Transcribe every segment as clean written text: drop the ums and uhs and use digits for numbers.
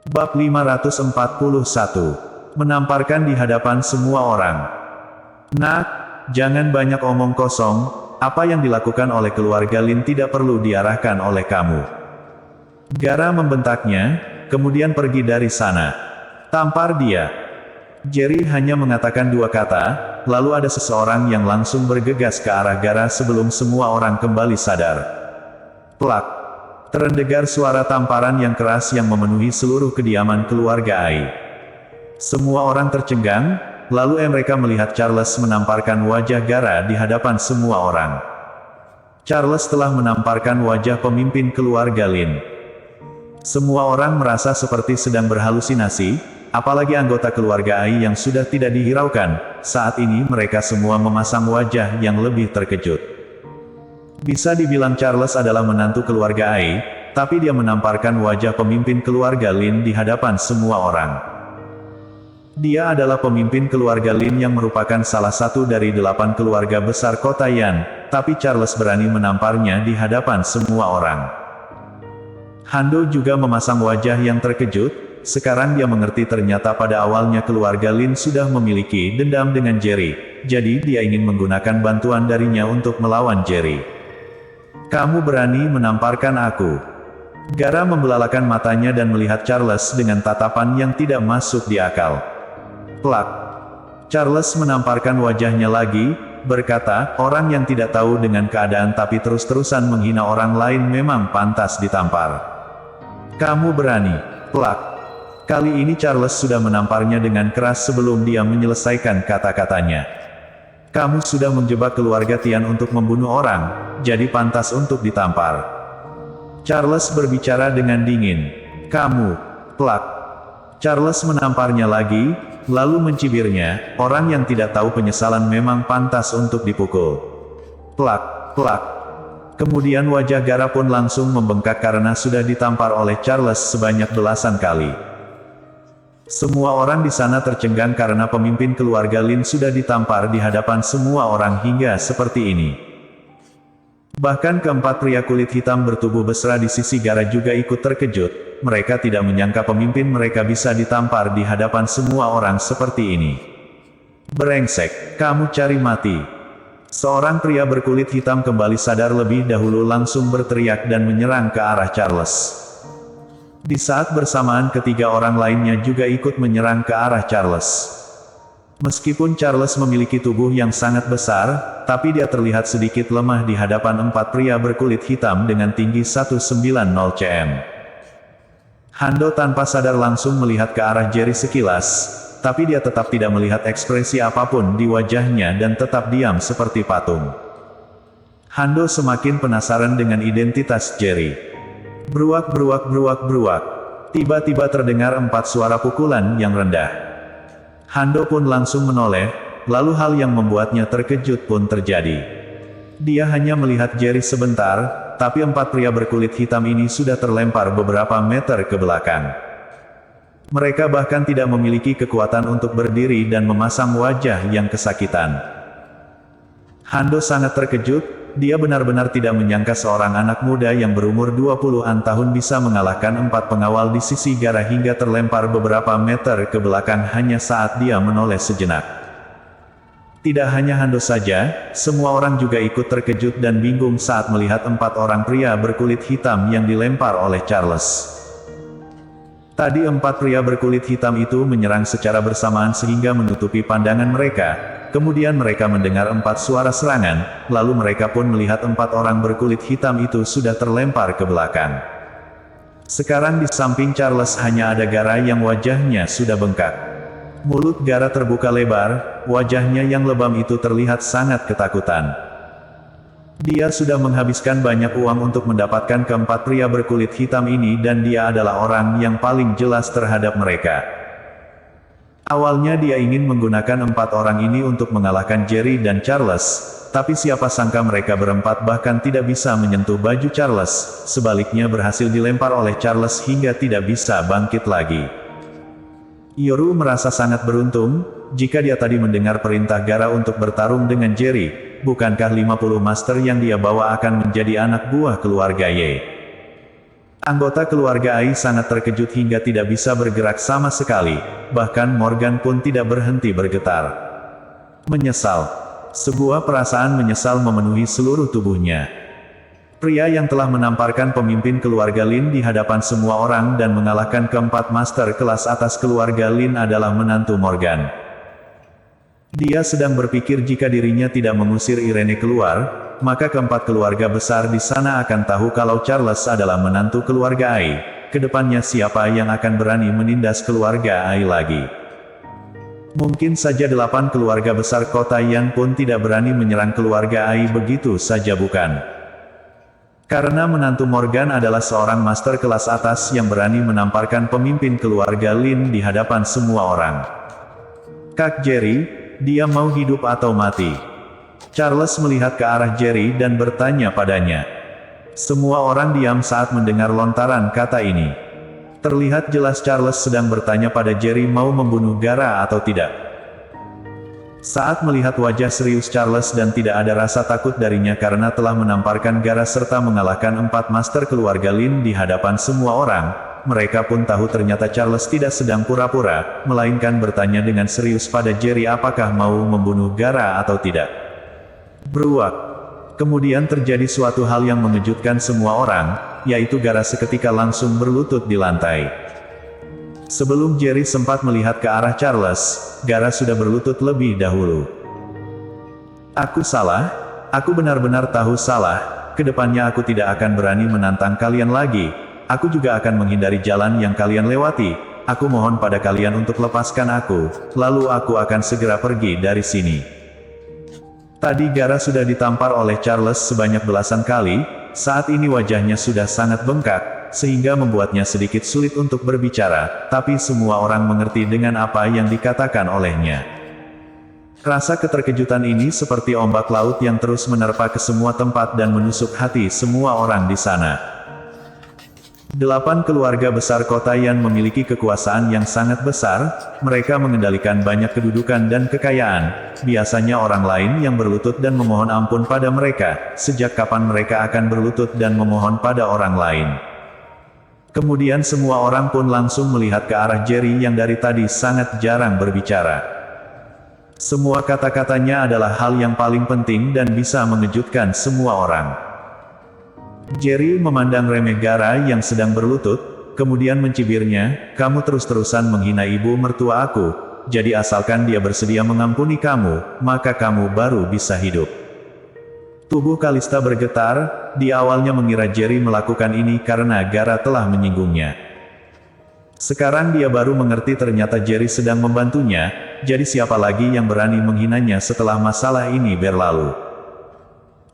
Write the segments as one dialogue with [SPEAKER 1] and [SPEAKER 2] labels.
[SPEAKER 1] Bab 541. Menamparkan di hadapan semua orang. Nak, jangan banyak omong kosong, apa yang dilakukan oleh keluarga Lin tidak perlu diarahkan oleh kamu. Gara membentaknya, kemudian pergi dari sana. Tampar dia. Jerry hanya mengatakan dua kata, lalu ada seseorang yang langsung bergegas ke arah Gara sebelum semua orang kembali sadar. Plak. Terdengar suara tamparan yang keras yang memenuhi seluruh kediaman keluarga Ai. Semua orang tercengang, lalu mereka melihat Charles menamparkan wajah Gara di hadapan semua orang. Charles telah menamparkan wajah pemimpin keluarga Lin. Semua orang merasa seperti sedang berhalusinasi, apalagi anggota keluarga Ai yang sudah tidak dihiraukan. Saat ini mereka semua memasang wajah yang lebih terkejut. Bisa dibilang Charles adalah menantu keluarga Ai, tapi dia menamparkan wajah pemimpin keluarga Lin di hadapan semua orang. Dia adalah pemimpin keluarga Lin yang merupakan salah satu dari 8 keluarga besar kota Yan, tapi Charles berani menamparnya di hadapan semua orang. Hando juga memasang wajah yang terkejut, sekarang dia mengerti ternyata pada awalnya keluarga Lin sudah memiliki dendam dengan Jerry, jadi dia ingin menggunakan bantuan darinya untuk melawan Jerry. Kamu berani menamparkan aku. Gara membelalakan matanya dan melihat Charles dengan tatapan yang tidak masuk di akal. Plak. Charles menamparkan wajahnya lagi, berkata, orang yang tidak tahu dengan keadaan tapi terus-terusan menghina orang lain memang pantas ditampar. Kamu berani. Plak. Kali ini Charles sudah menamparnya dengan keras sebelum dia menyelesaikan kata-katanya. Kamu sudah menjebak keluarga Tian untuk membunuh orang, jadi pantas untuk ditampar. Charles berbicara dengan dingin. Kamu. Plak. Charles menamparnya lagi, lalu mencibirnya, orang yang tidak tahu penyesalan memang pantas untuk dipukul. Plak, plak. Kemudian wajah Gara pun langsung membengkak karena sudah ditampar oleh Charles sebanyak belasan kali. Semua orang di sana tercengang karena pemimpin keluarga Lin sudah ditampar di hadapan semua orang hingga seperti ini. Bahkan keempat pria kulit hitam bertubuh besar di sisi Gara juga ikut terkejut, mereka tidak menyangka pemimpin mereka bisa ditampar di hadapan semua orang seperti ini. Brengsek, kamu cari mati. Seorang pria berkulit hitam kembali sadar lebih dahulu langsung berteriak dan menyerang ke arah Charles. Di saat bersamaan ketiga orang lainnya juga ikut menyerang ke arah Charles. Meskipun Charles memiliki tubuh yang sangat besar, tapi dia terlihat sedikit lemah di hadapan empat pria berkulit hitam dengan tinggi 190 cm. Hando tanpa sadar langsung melihat ke arah Jerry sekilas, tapi dia tetap tidak melihat ekspresi apapun di wajahnya dan tetap diam seperti patung. Hando semakin penasaran dengan identitas Jerry. Beruak beruak beruak beruak. Tiba-tiba terdengar 4 suara pukulan yang rendah. Hando pun langsung menoleh, lalu hal yang membuatnya terkejut pun terjadi. Dia hanya melihat Jerry sebentar, tapi 4 pria berkulit hitam ini sudah terlempar beberapa meter ke belakang. Mereka bahkan tidak memiliki kekuatan untuk berdiri dan memasang wajah yang kesakitan. Hando sangat terkejut. Dia benar-benar tidak menyangka seorang anak muda yang berumur 20-an tahun bisa mengalahkan 4 pengawal di sisi Gara hingga terlempar beberapa meter ke belakang hanya saat dia menoleh sejenak. Tidak hanya Hando saja, semua orang juga ikut terkejut dan bingung saat melihat 4 orang pria berkulit hitam yang dilempar oleh Charles. Tadi 4 pria berkulit hitam itu menyerang secara bersamaan sehingga menutupi pandangan mereka. Kemudian mereka mendengar 4 suara serangan, lalu mereka pun melihat 4 orang berkulit hitam itu sudah terlempar ke belakang. Sekarang di samping Charles hanya ada Gara yang wajahnya sudah bengkak. Mulut Gara terbuka lebar, wajahnya yang lebam itu terlihat sangat ketakutan. Dia sudah menghabiskan banyak uang untuk mendapatkan keempat pria berkulit hitam ini dan dia adalah orang yang paling jelas terhadap mereka. Awalnya dia ingin menggunakan 4 orang ini untuk mengalahkan Jerry dan Charles, tapi siapa sangka mereka berempat bahkan tidak bisa menyentuh baju Charles, sebaliknya berhasil dilempar oleh Charles hingga tidak bisa bangkit lagi. Yoru merasa sangat beruntung, jika dia tadi mendengar perintah Gara untuk bertarung dengan Jerry, bukankah 50 master yang dia bawa akan menjadi anak buah keluarga Ye? Anggota keluarga Ai sangat terkejut hingga tidak bisa bergerak sama sekali, bahkan Morgan pun tidak berhenti bergetar. Menyesal. Sebuah perasaan menyesal memenuhi seluruh tubuhnya. Pria yang telah menamparkan pemimpin keluarga Lin di hadapan semua orang dan mengalahkan keempat master kelas atas keluarga Lin adalah menantu Morgan. Dia sedang berpikir jika dirinya tidak mengusir Irene keluar, maka keempat keluarga besar di sana akan tahu kalau Charles adalah menantu keluarga Ai. Kedepannya siapa yang akan berani menindas keluarga Ai lagi? Mungkin saja 8 keluarga besar kota Yan pun tidak berani menyerang keluarga Ai begitu saja bukan? Karena menantu Morgan adalah seorang master kelas atas yang berani menamparkan pemimpin keluarga Lin di hadapan semua orang. Kak Jerry, dia mau hidup atau mati? Charles melihat ke arah Jerry dan bertanya padanya. Semua orang diam saat mendengar lontaran kata ini. Terlihat jelas Charles sedang bertanya pada Jerry mau membunuh Gara atau tidak. Saat melihat wajah serius Charles dan tidak ada rasa takut darinya karena telah menamparkan Gara serta mengalahkan 4 master keluarga Lin di hadapan semua orang, mereka pun tahu ternyata Charles tidak sedang pura-pura, melainkan bertanya dengan serius pada Jerry apakah mau membunuh Gara atau tidak. Beruak. Kemudian terjadi suatu hal yang mengejutkan semua orang, yaitu Gara seketika langsung berlutut di lantai. Sebelum Jerry sempat melihat ke arah Charles, Gara sudah berlutut lebih dahulu. Aku salah, aku benar-benar tahu salah, kedepannya aku tidak akan berani menantang kalian lagi, aku juga akan menghindari jalan yang kalian lewati, aku mohon pada kalian untuk lepaskan aku, lalu aku akan segera pergi dari sini. Tadi Gara sudah ditampar oleh Charles sebanyak belasan kali, saat ini wajahnya sudah sangat bengkak, sehingga membuatnya sedikit sulit untuk berbicara, tapi semua orang mengerti dengan apa yang dikatakan olehnya. Rasa keterkejutan ini seperti ombak laut yang terus menerpa ke semua tempat dan menusuk hati semua orang di sana. 8 keluarga besar kota Yan memiliki kekuasaan yang sangat besar, mereka mengendalikan banyak kedudukan dan kekayaan, biasanya orang lain yang berlutut dan memohon ampun pada mereka, sejak kapan mereka akan berlutut dan memohon pada orang lain. Kemudian semua orang pun langsung melihat ke arah Jerry yang dari tadi sangat jarang berbicara. Semua kata-katanya adalah hal yang paling penting dan bisa mengejutkan semua orang. Jerry memandang remeh Gara yang sedang berlutut, kemudian mencibirnya, kamu terus-terusan menghina ibu mertua aku, jadi asalkan dia bersedia mengampuni kamu, maka kamu baru bisa hidup. Tubuh Kalista bergetar, dia awalnya mengira Jerry melakukan ini karena Gara telah menyinggungnya. Sekarang dia baru mengerti ternyata Jerry sedang membantunya, jadi siapa lagi yang berani menghinanya setelah masalah ini berlalu.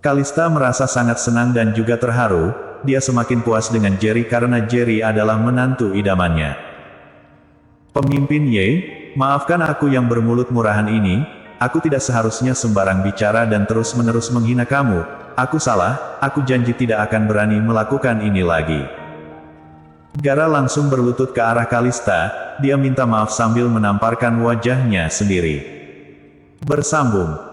[SPEAKER 1] Kalista merasa sangat senang dan juga terharu, dia semakin puas dengan Jerry karena Jerry adalah menantu idamannya. Pemimpin Ye, maafkan aku yang bermulut murahan ini, aku tidak seharusnya sembarang bicara dan terus-menerus menghina kamu, aku salah, aku janji tidak akan berani melakukan ini lagi. Gara langsung berlutut ke arah Kalista, dia minta maaf sambil menamparkan wajahnya sendiri. Bersambung.